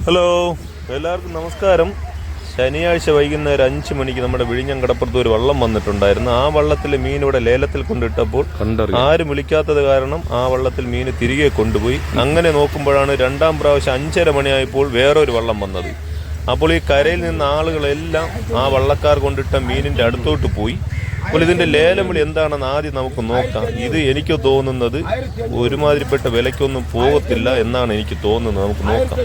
Hello, എല്ലാവർക്കും നമസ്കാരം. ശനിയാഴ്ച വൈകുന്നേരം 5 മണിക്ക് നമ്മുടെ വിഴിഞ്ഞം കടപ്പുറത്ത് ഒരു വള്ളം വന്നിട്ടുണ്ടായിരുന്നു. ആ വള്ളത്തിലെ മീൻ ഇവിടെ ലേലത്തിൽ കൊണ്ടിട്ടപ്പോൾ ആരും വിളിക്കാത്തത് കാരണം ആ വള്ളത്തിൽ മീൻ തിരികെ കൊണ്ടുപോയി. അങ്ങനെ നോക്കുമ്പോഴാണ് രണ്ടാം പ്രാവശ്യം 5:30 മണിയായപ്പോൾ വേറൊരു വള്ളം വന്നത്. അപ്പോൾ ഈ കരയിൽ നിന്ന് ആളുകളെല്ലാം ആ വള്ളക്കാർ കൊണ്ടിട്ട മീനിൻ്റെ അടുത്തോട്ട് പോയി. അപ്പോൾ ഇതിൻ്റെ ലേലം വിളി എന്താണെന്ന് ആദ്യം നമുക്ക് നോക്കാം. ഇത് എനിക്ക് തോന്നുന്നത് ഒരുമാതിരിപ്പെട്ട വിലയ്ക്കൊന്നും പോകത്തില്ല എന്നാണ് എനിക്ക് തോന്നുന്നത്. നമുക്ക് നോക്കാം.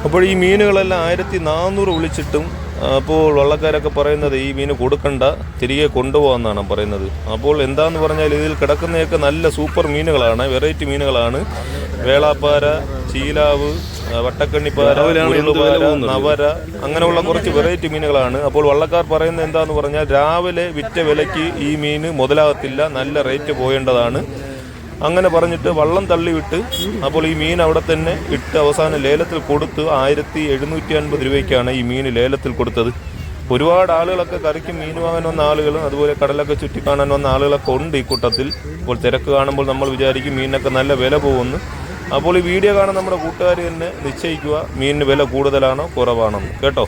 അപ്പോൾ ഈ മീനുകളെല്ലാം 1400 വിളിച്ചിട്ടും അപ്പോൾ വള്ളക്കാരൊക്കെ പറയുന്നത് ഈ മീൻ കൊടുക്കണ്ട, തിരികെ കൊണ്ടുപോകാമെന്നാണ് പറയുന്നത്. അപ്പോൾ എന്താന്ന് പറഞ്ഞാൽ ഇതിൽ കിടക്കുന്നതൊക്കെ നല്ല സൂപ്പർ മീനുകളാണ്, വെറൈറ്റി മീനുകളാണ്. വേളാപ്പാര, ചീലാവ്, വട്ടക്കണ്ണിപ്പാര, നവര, അങ്ങനെയുള്ള കുറച്ച് വെറൈറ്റി മീനുകളാണ്. അപ്പോൾ വള്ളക്കാർ പറയുന്നത് എന്താന്ന് പറഞ്ഞാൽ രാവിലെ വിറ്റ വിലയ്ക്ക് ഈ മീൻ മുതലാകത്തില്ല, നല്ല റേറ്റ് പോയേണ്ടതാണ്. അങ്ങനെ പറഞ്ഞിട്ട് വള്ളം തള്ളിവിട്ട് അപ്പോൾ ഈ മീൻ അവിടെ തന്നെ ഇട്ട് അവസാനം ലേലത്തിൽ കൊടുത്ത് 1750 രൂപയ്ക്കാണ് ഈ മീൻ ലേലത്തിൽ കൊടുത്തത്. ഒരുപാട് ആളുകളൊക്കെ കറിക്ക് മീൻ വാങ്ങാൻ വന്ന ആളുകളും അതുപോലെ കടലൊക്കെ ചുറ്റി കാണാൻ വന്ന ആളുകളൊക്കെ ഉണ്ട് ഈ കൂട്ടത്തിൽ. അപ്പോൾ തിരക്ക് കാണുമ്പോൾ നമ്മൾ വിചാരിക്കും മീനിനൊക്കെ നല്ല വില പോകുമെന്ന്. അപ്പോൾ ഈ വീഡിയോ കാണാൻ നമ്മുടെ കൂട്ടുകാർ തന്നെ നിശ്ചയിക്കുക മീനിന് വില കൂടുതലാണോ കുറവാണോ കേട്ടോ.